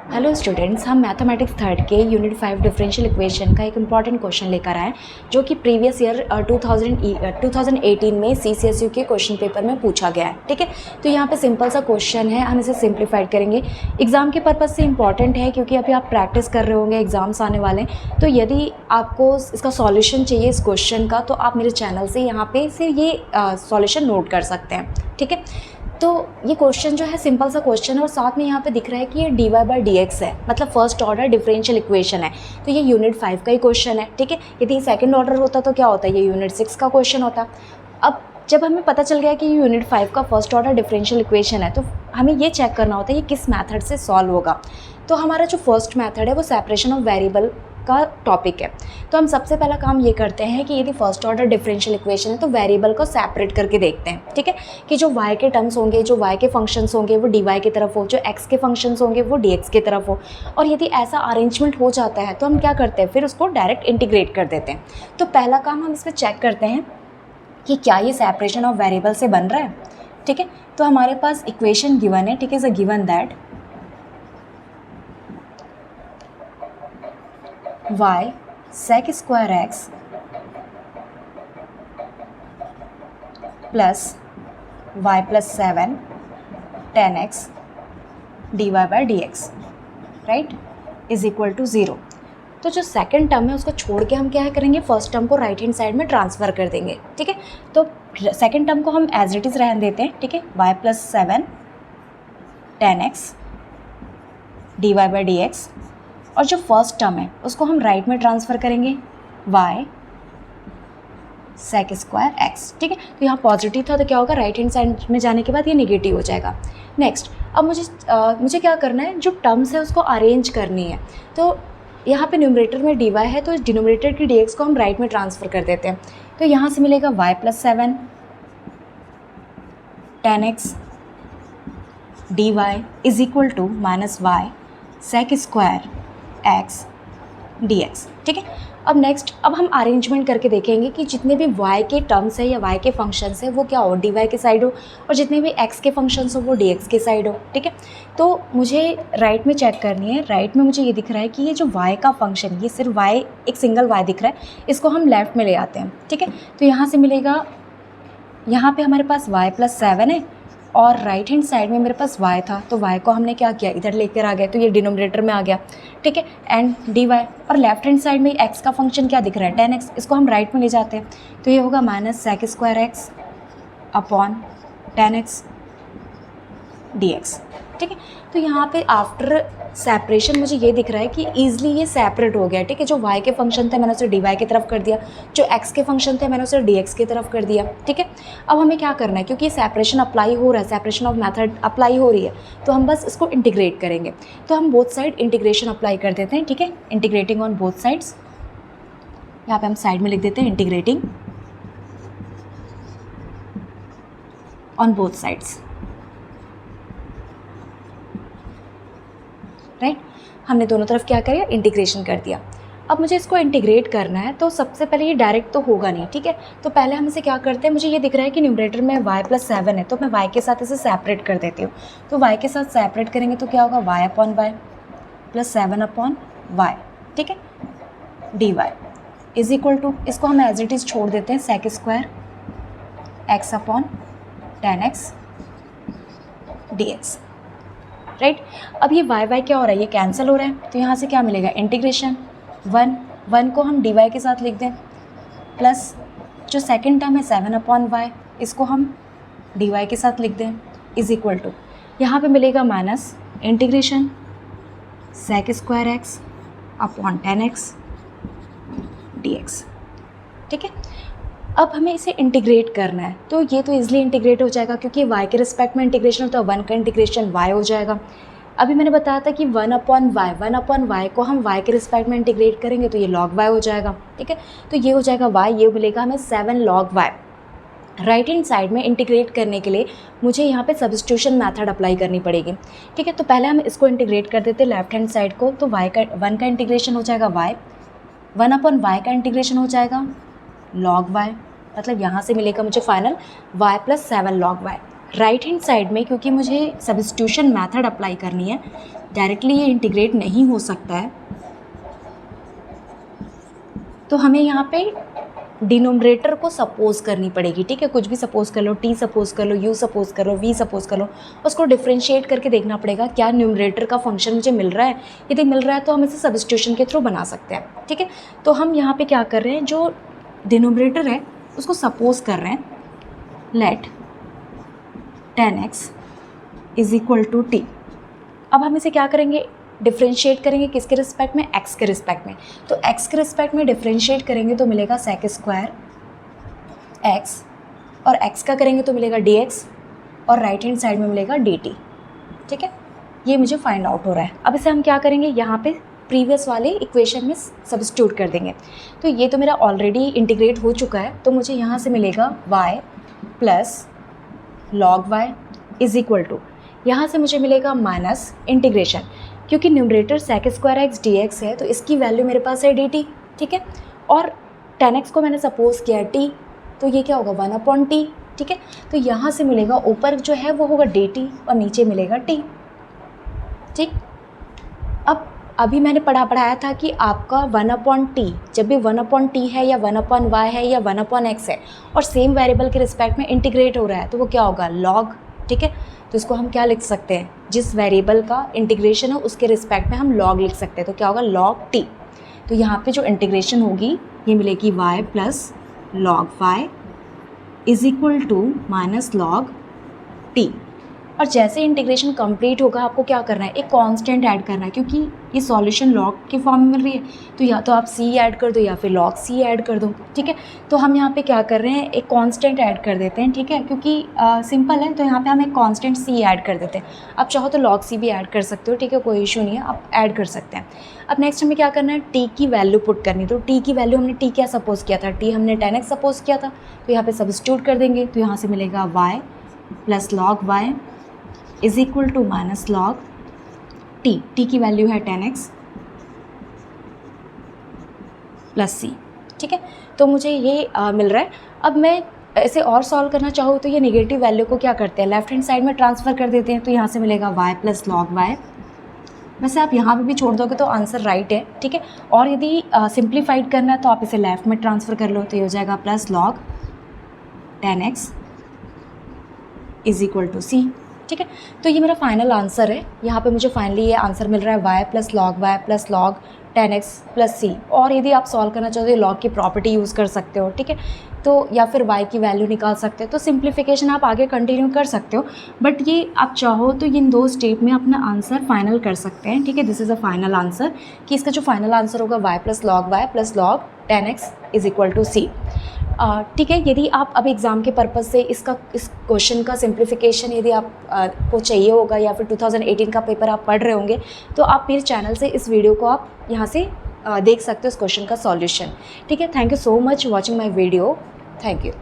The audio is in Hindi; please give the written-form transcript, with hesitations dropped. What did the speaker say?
हेलो स्टूडेंट्स, हम मैथमेटिक्स थर्ड के यूनिट 5 डिफरेंशियल इक्वेशन का एक इम्पॉर्टेंट क्वेश्चन लेकर आए जो कि प्रीवियस ईयर 2018 में CCSU के क्वेश्चन पेपर में पूछा गया है। ठीक है, तो यहाँ पे सिंपल सा क्वेश्चन है, हम इसे सिंप्लीफाइड करेंगे। एग्ज़ाम के पर्पज़ से इंपॉर्टेंट है क्योंकि अभी आप प्रैक्टिस कर रहे होंगे, एग्ज़ाम्स आने वाले हैं। तो यदि आपको इसका सॉल्यूशन चाहिए इस क्वेश्चन का, तो आप मेरे चैनल से यहाँ पे से ये सॉल्यूशन नोट कर सकते हैं। ठीक है, तो ये क्वेश्चन जो है सिंपल सा क्वेश्चन है और साथ में यहाँ पे दिख रहा है कि ये dy/dx है, मतलब फर्स्ट ऑर्डर डिफरेंशियल इक्वेशन है। तो ये यूनिट 5 का ही क्वेश्चन है। ठीक है, यदि सेकंड ऑर्डर होता तो क्या होता है, ये यूनिट 6 का क्वेश्चन होता। अब जब हमें पता चल गया कि ये यूनिट 5 का फर्स्ट ऑर्डर डिफरेंशियल इक्वेशन है, तो हमें ये चेक करना होता है ये किस मैथड से सॉल्व होगा। तो हमारा जो फर्स्ट मैथड है वो सेपरेशन ऑफ वेरिएबल का टॉपिक है। तो हम सबसे पहला काम ये करते हैं कि यदि फर्स्ट ऑर्डर डिफरेंशियल इक्वेशन है तो वेरिएबल को सेपरेट करके देखते हैं। ठीक है, कि जो y के टर्म्स होंगे, जो y के फंक्शंस होंगे वो dy की तरफ हो, जो x के फंक्शंस होंगे वो dx की तरफ हो। और यदि ऐसा अरेंजमेंट हो जाता है तो हम क्या करते हैं, फिर उसको डायरेक्ट इंटीग्रेट कर देते हैं। तो पहला काम हम इसमें चेक करते हैं कि क्या ये सेपरेशन ऑफ वेरिएबल से बन रहा है। ठीक है, तो हमारे पास इक्वेशन गिवन है। ठीक है, is a given that y sec square x plus y plus 7 tan x dy/dx right is equal to 0। तो जो सेकंड टर्म है उसको छोड़ के हम क्या करेंगे, फर्स्ट टर्म को राइट हैंड साइड में ट्रांसफ़र कर देंगे। ठीक है, तो सेकंड टर्म को हम एज इट इज़ रहने देते हैं। ठीक है, y plus 7 tan x dy/dx, और जो फर्स्ट टर्म है उसको हम राइट में ट्रांसफ़र करेंगे, y sec स्क्वायर x। ठीक है, तो यहाँ पॉजिटिव था तो क्या होगा, राइट हैंड साइड में जाने के बाद ये नेगेटिव हो जाएगा। नेक्स्ट, अब मुझे क्या करना है, जो टर्म्स है उसको अरेंज करनी है। तो यहाँ पे न्यूमरेटर में dy है तो डिनोमिनेटर की dx को हम राइट में ट्रांसफ़र कर देते हैं। तो यहाँ से मिलेगा y plus 7 tan x dy is equal to minus y sec square x dx। ठीक है, अब नेक्स्ट, अब हम अरेंजमेंट करके देखेंगे कि जितने भी y के टर्म्स है या y के फंक्शंस है वो क्या हो, dy के साइड हो, और जितने भी x के फंक्शंस हो वो dx के साइड हो। ठीक है, तो मुझे राइट में चेक करनी है। राइट में मुझे ये दिख रहा है कि ये जो y का फंक्शन, ये सिर्फ y, एक सिंगल y दिख रहा है, इसको हम लेफ़्ट में ले आते हैं। ठीक है, तो यहाँ से मिलेगा, यहाँ पे हमारे पास y plus 7 है और राइट हैंड साइड में मेरे पास y था, तो y को हमने क्या किया, इधर लेकर आ गए, तो ये डिनोमिनेटर में आ गया। ठीक है, एंड dy, और लेफ्ट हैंड साइड में x का फंक्शन क्या दिख रहा है, tan x, इसको हम राइट में ले जाते हैं। तो ये होगा minus sec square x upon tan x dx। ठीक है, तो यहाँ पे आफ्टर सेपरेशन मुझे ये दिख रहा है कि ईजिली ये सेपरेट हो गया। ठीक है, जो y के फंक्शन थे मैंने उसे dy की तरफ कर दिया, जो x के फंक्शन थे मैंने उसे dx की तरफ कर दिया। ठीक है, अब हमें क्या करना है, क्योंकि ये सेपरेशन अप्लाई हो रहा है, सेपरेशन ऑफ मेथड अप्लाई हो रही है, तो हम बस इसको इंटीग्रेट करेंगे। तो हम बोथ साइड इंटीग्रेशन अप्लाई कर देते हैं। ठीक है, इंटीग्रेटिंग ऑन बोथ साइड्स, यहाँ पे हम साइड में लिख देते हैं integrating on both sides. Right, हमने दोनों तरफ क्या किया, इंटीग्रेशन कर दिया। अब मुझे इसको इंटीग्रेट करना है, तो सबसे पहले ये डायरेक्ट तो होगा नहीं। ठीक है, तो पहले हम इसे क्या करते हैं, मुझे ये दिख रहा है कि न्यूमरेटर में y plus 7 है, तो मैं y के साथ इसे सेपरेट कर देती हूँ। तो y के साथ सेपरेट करेंगे तो क्या होगा, y upon y plus 7 upon y। ठीक है, dy इज इक्वल टू, इसको हम एज इट इज़ छोड़ देते हैं, sec square x upon tan x dx। Right, अब ये y क्या हो रहा है, ये कैंसिल हो रहा है, तो यहाँ से क्या मिलेगा, इंटीग्रेशन 1 को हम dy के साथ लिख दें, प्लस जो सेकंड टर्म है 7 अपॉन y, इसको हम dy के साथ लिख दें, इज इक्वल टू, यहाँ पे मिलेगा minus integration sec square x upon tan x dx। ठीक है, अब हमें इसे इंटीग्रेट करना है, तो ये तो इजीली इंटीग्रेट हो जाएगा क्योंकि y के रिस्पेक्ट में इंटीग्रेशन होता है, 1 का इंटीग्रेशन y हो जाएगा। अभी मैंने बताया था कि 1 अपॉन y को हम y के रिस्पेक्ट में इंटीग्रेट करेंगे तो ये log y हो जाएगा। ठीक है, तो ये हो जाएगा y, ये मिलेगा हमें 7 log y। Right hand side में इंटीग्रेट करने के लिए मुझे यहाँ पे सब्स्टिट्यूशन मेथड अप्लाई करनी पड़ेगी। ठीक है, तो पहले हम इसको इंटीग्रेट कर देते हैं लेफ्ट हैंड साइड को, तो y का 1 का इंटीग्रेशन हो जाएगा y, 1 अपॉन y का इंटीग्रेशन हो जाएगा log y, मतलब यहाँ से मिलेगा मुझे final y plus 7 log y। Right hand side में क्योंकि मुझे सब्स्टिट्यूशन मेथड अप्लाई करनी है, डायरेक्टली ये इंटीग्रेट नहीं हो सकता है, तो हमें यहाँ पे डिनोमिनेटर को सपोज करनी पड़ेगी, ठीक है। कुछ भी सपोज कर लो, टी सपोज कर लो, यू सपोज कर लो, वी सपोज कर लो, उसको डिफ्रेंशिएट करके देखना पड़ेगा क्या न्यूमरेटर का फंक्शन मुझे मिल रहा है। यदि मिल रहा है तो हम इसे सब्स्टिट्यूशन के थ्रू बना सकते हैं, ठीक है। तो हम यहाँ पे क्या कर रहे हैं, जो डिनोमिनेटर है उसको सपोज कर रहे हैं, let 10x is equal to t. अब हम इसे क्या करेंगे, डिफ्रेंशिएट करेंगे किसके रिस्पेक्ट में, x के रिस्पेक्ट में। तो x के रिस्पेक्ट में डिफ्रेंशिएट करेंगे तो मिलेगा sec स्क्वायर x, और x का करेंगे तो मिलेगा dx, और राइट हैंड साइड में मिलेगा dt, ठीक है। ये मुझे फाइंड आउट हो रहा है। अब इसे हम क्या करेंगे, यहाँ पे प्रीवियस वाले इक्वेशन में सब्स्टिट्यूट कर देंगे। तो ये तो मेरा ऑलरेडी इंटीग्रेट हो चुका है, तो मुझे यहाँ से मिलेगा y plus log y is equal to, यहाँ से मुझे मिलेगा माइनस इंटीग्रेशन, क्योंकि numerator sec square x dx है तो इसकी वैल्यू मेरे पास है dt, ठीक है। और 10x को मैंने सपोज किया t, तो ये क्या होगा 1/t, ठीक है। तो यहाँ से मिलेगा, ऊपर जो है वो होगा dt और नीचे मिलेगा t, ठीक। अब अभी मैंने पढ़ाया था कि आपका 1/t जब भी 1/t है या 1/y है या 1/x है और सेम वेरिएबल के रिस्पेक्ट में इंटीग्रेट हो रहा है तो वो क्या होगा log, ठीक है। तो इसको हम क्या लिख सकते हैं, जिस वेरिएबल का इंटीग्रेशन है उसके रिस्पेक्ट में हम log लिख सकते हैं, तो क्या होगा log t। तो यहाँ पे जो इंटीग्रेशन होगी ये मिलेगी y plus log y is equal to minus log t। और जैसे इंटीग्रेशन कंप्लीट होगा आपको क्या करना है, एक कांस्टेंट ऐड करना है, क्योंकि ये सॉल्यूशन लॉग के फॉर्म में मिल रही है तो या तो आप c ऐड कर दो या फिर log c ऐड कर दो, ठीक है। तो हम यहाँ पे क्या कर रहे हैं, एक कांस्टेंट ऐड कर देते हैं, ठीक है, क्योंकि सिंपल है। तो यहाँ पे हम एक कांस्टेंट c ऐड कर देते हैं। आप चाहो तो log c भी ऐड कर सकते हो, ठीक है, कोई इशू नहीं है, आप ऐड कर सकते हैं। अब नेक्स्ट हमें क्या करना है, t की वैल्यू पुट करनी है। तो t की वैल्यू हमने t क्या सपोज किया था, t हमने 10x सपोज किया था, तो यहाँ पे सब्स्टिट्यूट कर देंगे। तो यहाँ से मिलेगा y plus log y is equal to minus log t, t की वैल्यू है 10x प्लस c, ठीक है। तो मुझे ये मिल रहा है। अब मैं ऐसे और सॉल्व करना चाहूँ तो ये नेगेटिव वैल्यू को क्या करते हैं, लेफ्ट हैंड साइड में ट्रांसफ़र कर देते हैं। तो यहाँ से मिलेगा y प्लस log y। वैसे आप यहाँ पे भी छोड़ दोगे तो आंसर राइट है, ठीक है। और यदि सिंप्लीफाइड करना है तो आप इसे लेफ्ट में ट्रांसफ़र कर लो, तो ये हो जाएगा plus log 10x is equal to c, ठीक है। तो ये मेरा फाइनल आंसर है। यहाँ पे मुझे फाइनली ये आंसर मिल रहा है y plus log 10x plus c। और यदि आप सॉल्व करना चाहते हो log की प्रॉपर्टी यूज़ कर सकते हो, ठीक है। तो या फिर y की वैल्यू निकाल सकते हो। तो सिंप्लीफिकेशन आप आगे कंटिन्यू कर सकते हो, बट ये आप चाहो तो इन 2 स्टेप में अपना आंसर फाइनल कर सकते हैं, ठीक है। This is a final answer, कि इसका जो फाइनल आंसर होगा y plus log 10x is equal to c, ठीक है। यदि आप अब एग्ज़ाम के पर्पज़ से इस क्वेश्चन का सिंप्लीफिकेशन यदि आप को चाहिए होगा या फिर 2018 का पेपर आप पढ़ रहे होंगे तो आप मेरे चैनल से इस वीडियो को आप यहाँ से देख सकते हो, इस क्वेश्चन का सॉल्यूशन, ठीक है। Thank you so much watching my video, thank you.